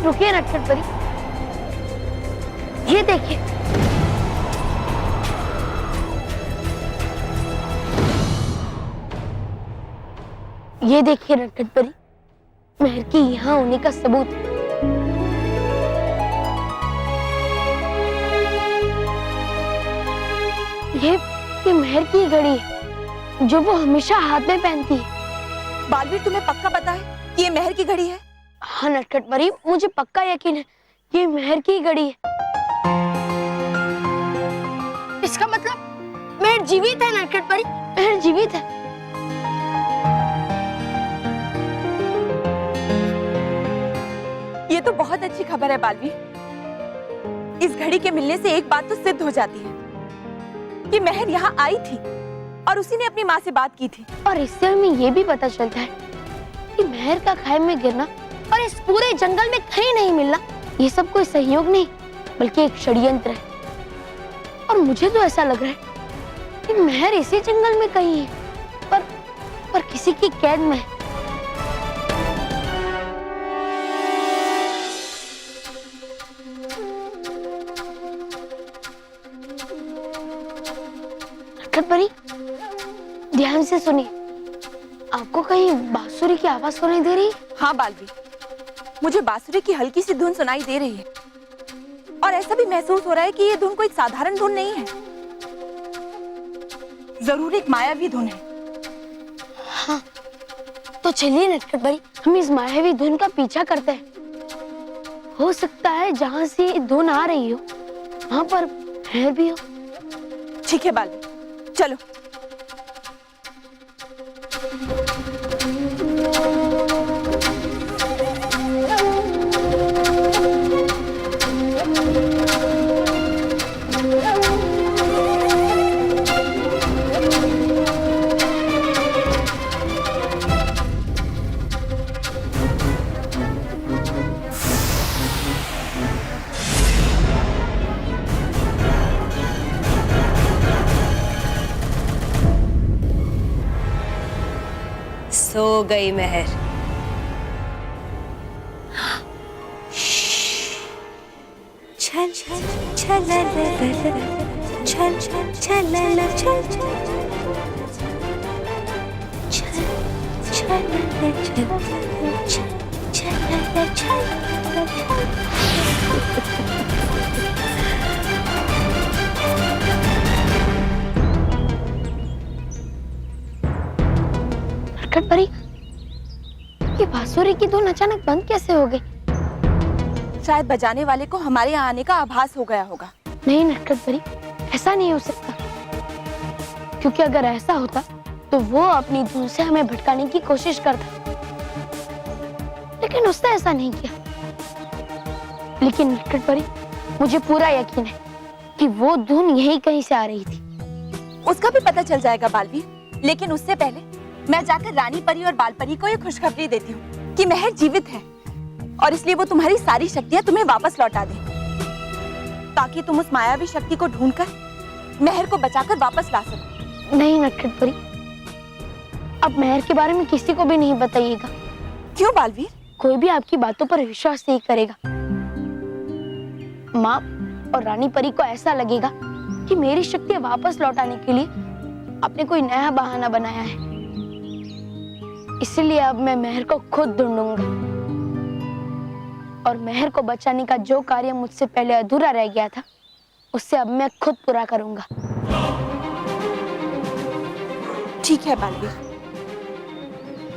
रुकिए नटखट परी, ये देखिए। ये देखिए नटखट परी, मेहर की यहाँ होने का सबूत। ये मेहर की घड़ी है जो वो हमेशा हाथ में पहनती है। बालवीर, तुम्हें पक्का पता है कि ये मेहर की घड़ी है? हाँ नटखट परी, मुझे पक्का यकीन है ये मेहर की घड़ी है। इसका मतलब मेहर जीवित है नटखट परी, मेहर जीवित है। ये तो बहुत अच्छी खबर है बालवीर। इस घड़ी के मिलने से एक बात तो सिद्ध हो जाती है कि मेहर यहाँ आई थी और उसी ने अपनी माँ से बात की थी। और इससे हमें ये भी पता चलता है कि मेहर का खाई में गिरना और इस पूरे जंगल में कहीं नहीं मिलना, ये सब कोई सहयोग नहीं बल्कि एक षड्यंत्र है। और मुझे तो ऐसा लग रहा है कि मेहर इसी जंगल में कहीं है, पर किसी की कैद में है। परी, ध्यान से सुनिए, आपको कहीं बांसुरी की आवाज सुनाई दे रही है? हाँ बालवीर, मुझे बांसुरी की हल्की सी धुन सुनाई दे रही है और ऐसा भी महसूस हो रहा है कि ये धुन कोई साधारण धुन नहीं है, जरूर एक मायावी धुन है। हाँ, तो चलिए नटखट परी, हम इस मायावी धुन का पीछा करते हैं। हो सकता है जहाँ से धुन आ रही हो वहाँ पर मेहर भी हो। ठीक है बालवीर, चलो। सो गई मेहर। छल छल छल छल छल छल नटखट परी, ये बांसुरी की धुन अचानक बंद कैसे हो गई? शायद बजाने वाले को हमारे यहाँ आने का आभास हो गया होगा। नहीं नटखट परी, ऐसा नहीं हो सकता, क्योंकि अगर ऐसा होता तो वो अपनी धुन से हमें भटकाने की कोशिश करता, लेकिन उसने ऐसा नहीं किया। लेकिन नटखट परी, मुझे पूरा यकीन है कि वो धुन यहीं कहीं से आ रही थी। उसका भी पता चल जाएगा बालवीर, लेकिन उससे पहले मैं जाकर रानी परी और बाल परी को ये खुशखबरी देती हूँ कि मेहर जीवित है और इसलिए वो तुम्हारी सारी शक्तियाँ तुम्हें वापस लौटा दे, ताकि तुम उस मायावी शक्ति को ढूंढकर मेहर को बचाकर वापस ला सको। नहीं नटखट परी, अब मेहर के बारे में किसी को भी नहीं बताइएगा। क्यों बालवीर? कोई भी आपकी बातों पर विश्वास नहीं करेगा। माँ और रानी परी को ऐसा लगेगा कि मेरी शक्तियाँ वापस लौटाने के लिए आपने कोई नया बहाना बनाया है। इसलिए अब मैं मेहर को खुद ढूंढूंगा और मेहर को बचाने का जो कार्य मुझसे पहले अधूरा रह गया था, उससे अब मैं खुद पूरा करूंगा। ठीक है बालवीर,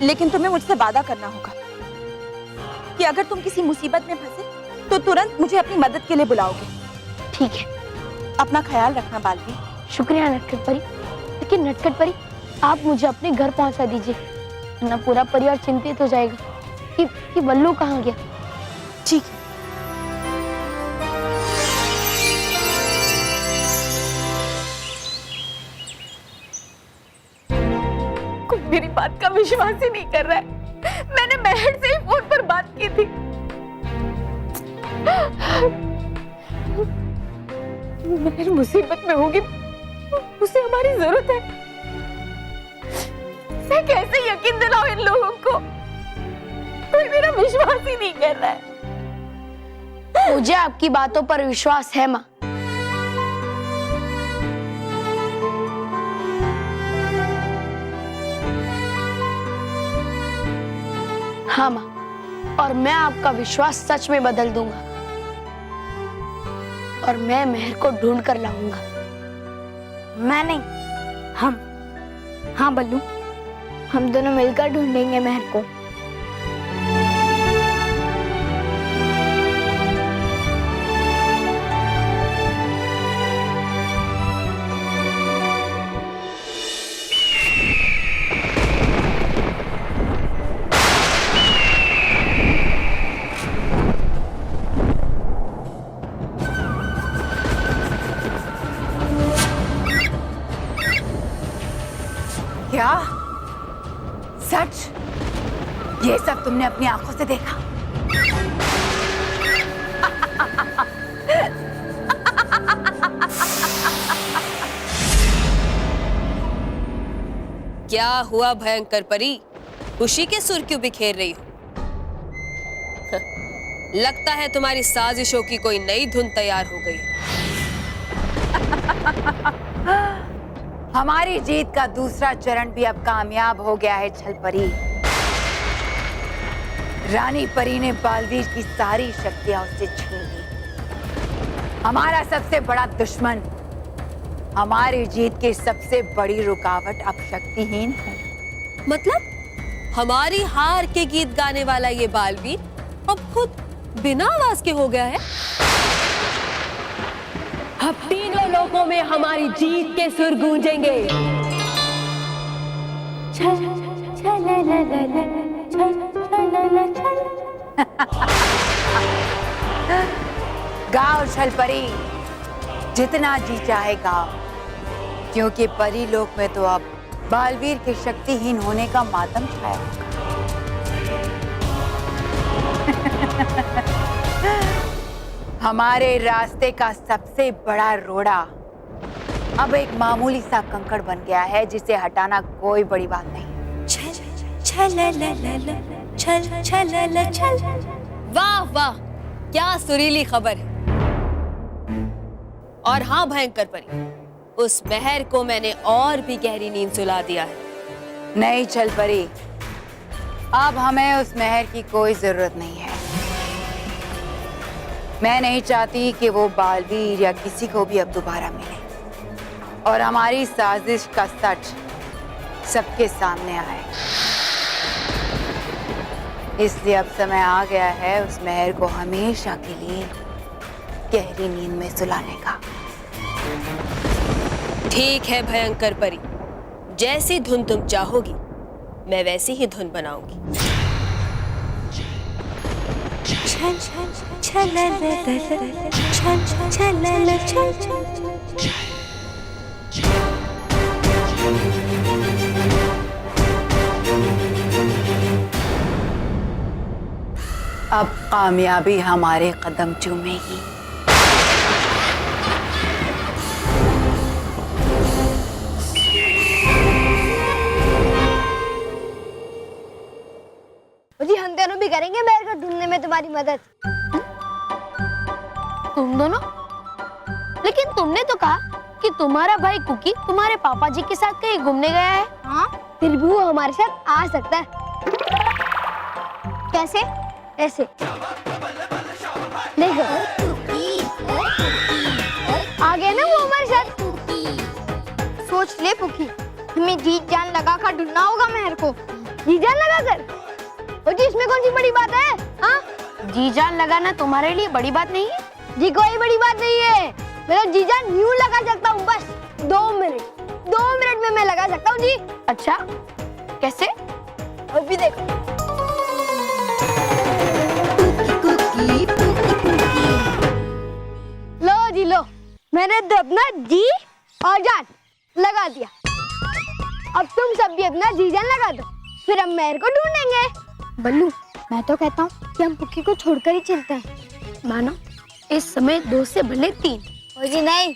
लेकिन तुम्हें मुझसे वादा करना होगा कि अगर तुम किसी मुसीबत में फंसे तो तुरंत मुझे अपनी मदद के लिए बुलाओगे। ठीक है, अपना ख्याल रखना बालवीर। शुक्रिया नटखट परी। लेकिन नटखट परी, आप मुझे अपने घर पहुंचा दीजिए, वरना पूरा परिवार चिंतित हो जाएगा कि बल्लू कहाँ गया। ठीक है। कोई मेरी बात का विश्वास ही नहीं कर रहा है। मैंने मेहर से ही फोन पर बात की थी। मेहर मुसीबत में होगी, उसे हमारी जरूरत है। मैं कैसे यकीन दिलाऊं इन लोगों को? कोई मेरा विश्वास ही नहीं कर रहा है। मुझे आपकी बातों पर विश्वास है माँ। हाँ माँ, और मैं आपका विश्वास सच में बदल दूंगा और मैं मेहर को ढूंढ कर लाऊंगा। मैं नहीं, हम। हाँ बल्लू, हम दोनों मिलकर ढूंढेंगे मेहर को। क्या सच? ये सब तुमने अपनी आंखों से देखा? क्या हुआ भयंकर परी? खुशी के सुर क्यों बिखेर रही हो? लगता है तुम्हारी साजिशों की कोई नई धुन तैयार हो गई है। हमारी जीत का दूसरा चरण भी अब कामयाब हो गया है छलपरी। रानी परी ने बालवीर की सारी शक्तियां उससे छीन ली। हमारा सबसे बड़ा दुश्मन, हमारी जीत की सबसे बड़ी रुकावट अब शक्तिहीन है। मतलब हमारी हार के गीत गाने वाला ये बालवीर अब खुद बिना आवाज के हो गया है। अब तीनों लोगों में हमारी जीत के सुर गूंजेंगे। गाओ छलपरी, जितना जी चाहे गाओ, क्योंकि परी लोक में तो अब बालवीर के शक्तिहीन होने का मातम छाया होगा। हमारे रास्ते का सबसे बड़ा रोड़ा अब एक मामूली सा कंकड़ बन गया है, जिसे हटाना कोई बड़ी बात नहीं। वाह वाह, क्या सुरीली खबर है। और हाँ भयंकर परी, उस मेहर को मैंने और भी गहरी नींद सुला दिया है। नहीं छलपरी, अब हमें उस मेहर की कोई जरूरत नहीं है। मैं नहीं चाहती कि वो बालवीर या किसी को भी अब दोबारा मिले और हमारी साजिश का सच सबके सामने आए। इसलिए अब समय आ गया है उस मेहर को हमेशा के लिए गहरी नींद में सुलाने का। ठीक है भयंकर परी, जैसी धुन तुम चाहोगी मैं वैसी ही धुन बनाऊंगी। अब कामयाबी हमारे कदम चूमेगी। जी हम दोनों भी करेंगे मेहर को ढूंढने में तुम्हारी मदद। तुम दोनों? लेकिन तुमने तो कहा कि तुम्हारा भाई कुकी तुम्हारे पापा जी के साथ कहीं घूमने गया है। हाँ, फिर भी वो हमारे साथ आ सकता है। कैसे? ऐसे देखो, आ गया ना वो हमारे साथ। सोच ले पुकी, हमें जी जान लगा कर ढूंढना होगा मेहर को। जी जान लगा कर? जी इसमें कौन सी बड़ी बात है? हाँ, जी जान लगाना तुम्हारे लिए बड़ी बात नहीं है? जी कोई बड़ी बात नहीं है। मैं तो जी जान यूं लगा सकता हूँ, बस 2 मिनट में मैं लगा सकता हूँ जी। अच्छा, कैसे? अभी देखो। लो जी लो, मैंने तो अपना जी और जान लगा दिया। अब तुम सब भी अपना जी जान लगा दो, फिर हम मेहर को ढूंढेंगे। बल्लू, मैं तो कहता हूँ कि हम पुक्की को छोड़कर ही चलते हैं। मानो इस समय 2 से भले 3। जी नहीं,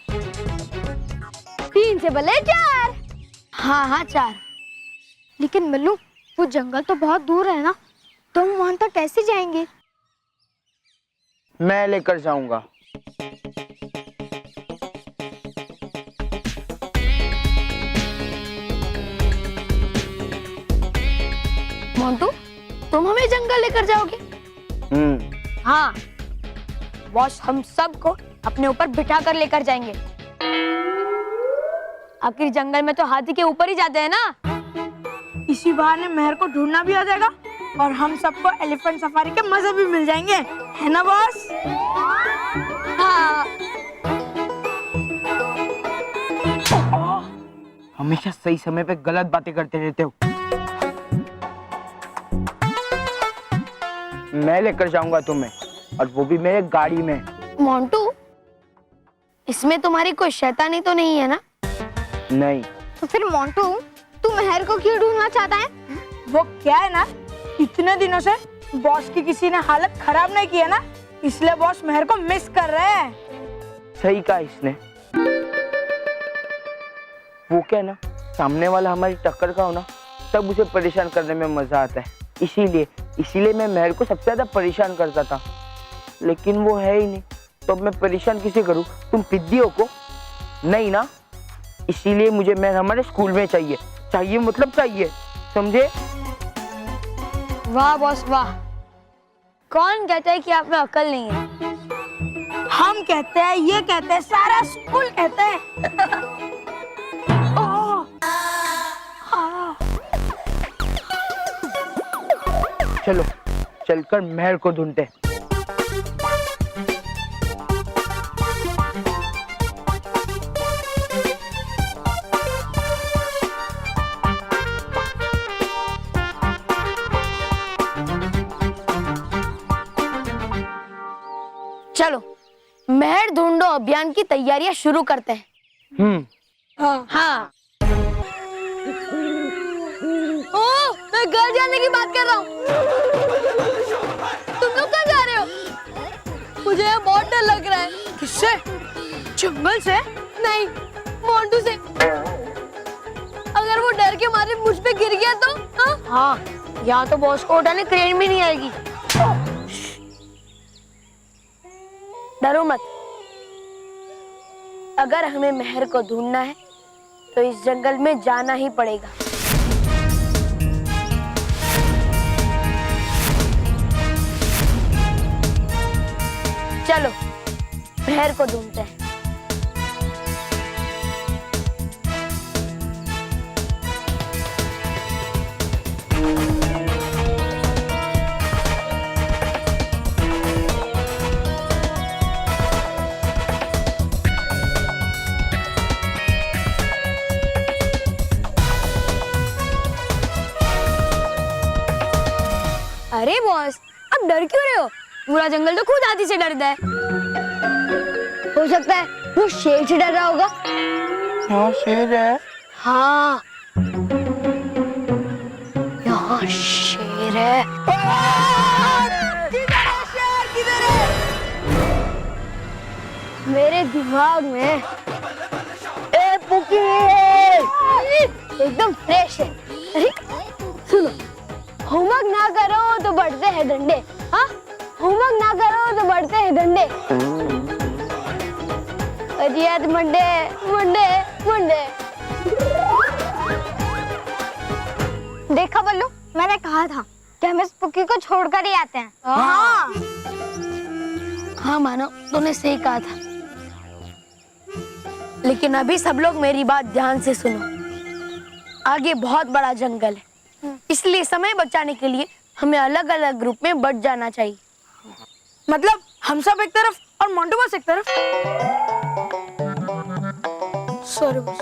3 से भले 4। हाँ 4। लेकिन बल्लू, वो जंगल तो बहुत दूर है ना, तो हम वहां तक कैसे जाएंगे? मैं लेकर जाऊंगा। मोंटू, तुम हमें जंगल लेकर जाओगे? हाँ, बॉस हम सबको अपने ऊपर बिठा कर लेकर जाएंगे। आखिर जंगल में तो हाथी के ऊपर ही जाते हैं ना। इसी बहाने मेहर को ढूंढना भी आ जाएगा और हम सबको एलिफेंट सफारी के मजे भी मिल जाएंगे, है ना बॉस? हाँ। हमेशा सही समय पे गलत बातें करते रहते हो। मैं लेकर जाऊंगा तुम्हें, और वो भी मेरे गाड़ी में। मोंटू, इसमें तुम्हारी कोई शैतानी तो नहीं है ना? नहीं। तो फिर मोंटू, तू मेहर को क्यों ढूंढना चाहता है? वो क्या है ना, इतने दिनों से बॉस की किसी ने हालत खराब नहीं की है ना, इसलिए बॉस मेहर को मिस कर रहे हैं। सही कहा इसने। वो क्या ना, सामने वाला हमारी टक्कर का हो ना, तब उसे परेशान करने में मजा आता है। इसीलिए मैं मेहर को सबसे ज्यादा परेशान करता था, लेकिन वो है ही नहीं, तो अब मैं परेशान किसे करूं? तुम पिद्दियों को नहीं ना, इसीलिए मुझे मेहर हमारे स्कूल में चाहिए मतलब चाहिए, समझे? वाह बॉस वाह, कौन कहता है कि आप में अकल नहीं है? हम कहते हैं, ये कहते हैं, सारा स्कूल कहता है। चलो चलकर मेहर को ढूंढते। चलो मेहर ढूंढो अभियान की तैयारियां शुरू करते हैं। हाँ। ओ, मैं घर जाने की बात कर रहा हूँ। तुम लोग कहाँ जा रहे हो? मुझे बहुत डर लग रहा है। किससे? जंगल से? नहीं, मोंटू से। अगर वो डर के मारे मुझ पे गिर गया तो? हाँ, यहाँ तो बॉस को उठाने क्रेन भी नहीं आएगी। डरो मत। अगर हमें मेहर को ढूंढना है तो इस जंगल में जाना ही पड़ेगा। चलो मेहर को ढूंढते हैं। अरे बॉस, अब डर क्यों रहे हो? पूरा जंगल तो खुद हाथी से डरता है। हो सकता है वो शेर से डर रहा होगा। यहाँ शेर है। हाँ, यहाँ शेर है। किधर है? मेरे दिमाग में पुकी एकदम फ्रेश है। अरे सुनो, होमवर्क ना करो तो बढ़ते हैं डंडे। हाँ, होमवर्क ना करो तो बढ़ते हैं डंडे। अजियात मंडे मंडे मंडे। देखा बल्लू, मैंने कहा था कि हम इस पुक्की को छोड़कर ही आते हैं। हाँ हाँ मानो, तूने सही कहा था। लेकिन अभी सब लोग मेरी बात ध्यान से सुनो। आगे बहुत बड़ा जंगल है, इसलिए समय बचाने के लिए हमें अलग अलग ग्रुप में बट जाना चाहिए। मतलब हम सब एक तरफ और मोंटू बस एक तरफ? Sorry boss.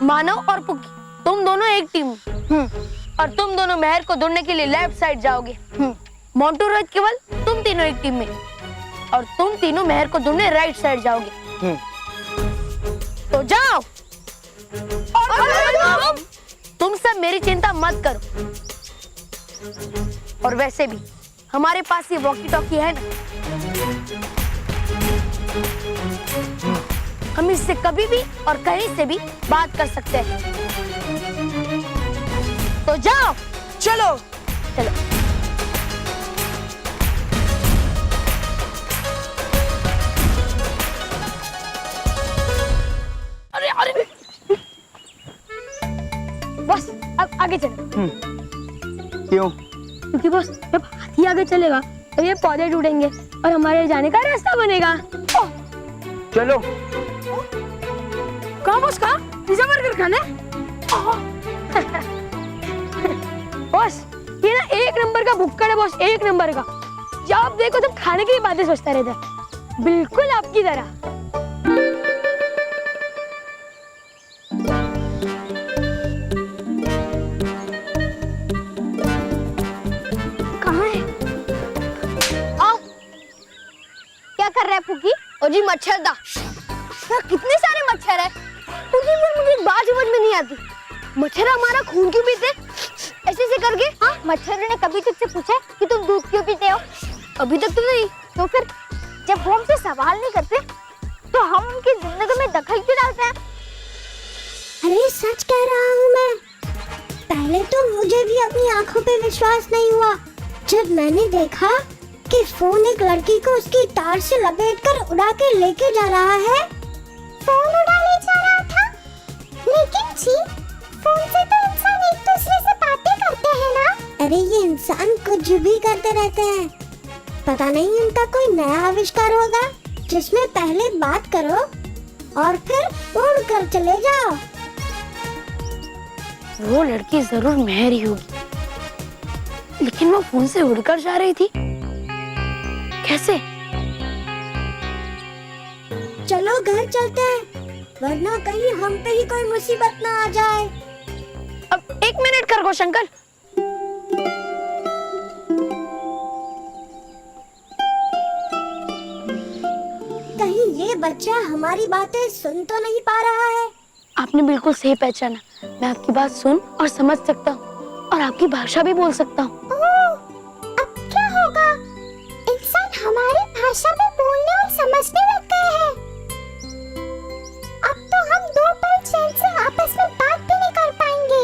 मानव और पुक्की, तुम दोनों एक टीम और तुम दोनों मेहर को ढूंढने के लिए लेफ्ट साइड जाओगे। मोंटू, रोहित, केवल तुम तीनों एक टीम में और तुम तीनों मेहर को ढूंढने राइट साइड जाओगे। तो जाओ। और तुम सब मेरी चिंता मत करो। और वैसे भी हमारे पास ये वॉकी टॉकी है ना, हम इससे कभी भी और कहीं से भी बात कर सकते हैं। तो जाओ। चलो चलो। आगे चलो। क्यों? क्योंकि बॉस जब हाथी आगे चलेगा तो ये पौधे टूटेंगे और हमारे जाने का रास्ता बनेगा। चलो। कहाँ बॉस, कहाँ? पिज़्ज़ा बर्गर खाने? बॉस ये ना एक नंबर का भुक्कड़ है बॉस, एक नंबर का। जब देखो तुम खाने की बातें सोचता रहता है, बिल्कुल आपकी तरह। कहाँ है? आओ। क्या कर रहा है फूकी? और जी मच्छरदा। यार कितने सारे मच्छर है। फूकी मुझे एक बात समझ में नहीं आती। मच्छर हमारा खून क्यों पीते? ऐसे ऐसे करके? हाँ, मच्छर ने कभी तुझसे पूछा कि तुम दूध क्यों पीते हो? अभी तक तो नहीं। तो फिर जब वो हमसे सवाल नहीं करते तो हम उनकी जिंदगी में दखल क्यों डालते हैं? अरे सच कह रहा हूँ मैं। पहले तो मुझे भी अपनी आंखों पे विश्वास नहीं हुआ जब मैंने देखा कि फोन एक लड़की को उसकी तार से लपेटकर उड़ा के लेके जा रहा है। फोन उड़ा ले जा रहा था? लेकिन जी, फोन से तो इंसान एक दूसरे से बातें करते हैं ना? अरे ये इंसान कुछ भी करते रहते हैं। पता नहीं इनका कोई नया आविष्कार होगा जिसमें पहले बात करो और फिर उड़ कर चले जाओ। वो लड़की जरूर मेहर ही होगी, लेकिन वो फोन से उड़कर जा रही थी। कैसे? चलो घर चलते हैं, वरना कहीं हम पे ही कोई मुसीबत ना आ जाए। अब 1 मिनट खरगोश अंकल। कहीं ये बच्चा हमारी बातें सुन तो नहीं पा रहा है। आपने बिल्कुल सही पहचाना। मैं आपकी बात सुन और समझ सकता हूँ और आपकी भाषा भी बोल सकता हूँ। अब क्या होगा? इंसान हमारी भाषा में बोलने और समझने लग गए हैं। अब तो हम दो पल चैन से आपस में बात भी नहीं कर पाएंगे।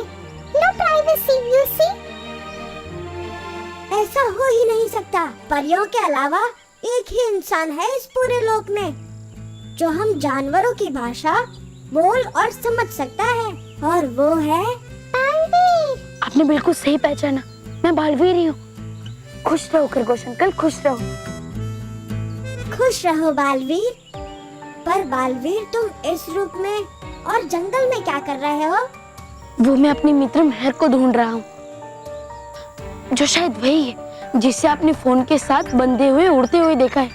No privacy, you see. ऐसा हो ही नहीं सकता। परियों के अलावा एक ही इंसान है इस पूरे लोक में जो हम जानवरों की भाषा बोल और समझ सकता है, और वो है बालवीर। आपने बिल्कुल सही पहचाना। मैं बालवीर ही हूँ। खुश रहो खरगोश अंकल, खुश रहो। खुश रहो बालवीर। पर बालवीर, तुम इस रूप में और जंगल में क्या कर रहे हो? वो मैं अपनी मित्र मेहर को ढूंढ रहा हूँ, जो शायद वही है जिसे आपने फोन के साथ बंधे हुए उड़ते हुए देखा है।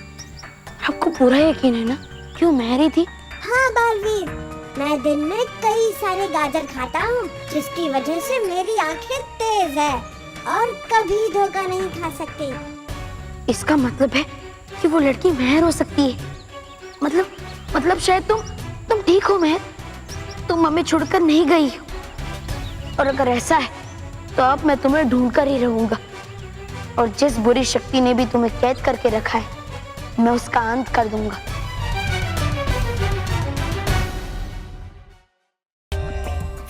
आपको पूरा यकीन है ना कि वो मेहर ही थी? हाँ बालवीर, मैं दिन में कई सारे गाजर खाता हूँ, जिसकी वजह से मेरी आंखें तेज है और कभी धोखा नहीं खा सकती। इसका मतलब है कि वो लड़की मेहर हो सकती है। मतलब शायद तुम ठीक हो मेहर। तुम हमें छोड़कर नहीं गई हो। और अगर ऐसा है तो अब मैं तुम्हें ढूंढ कर ही रहूंगा, और जिस बुरी शक्ति ने भी तुम्हें कैद करके रखा है मैं उसका अंत कर दूंगा।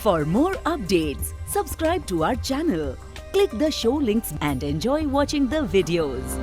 For more updates, subscribe to our channel, click the show links and enjoy watching the videos.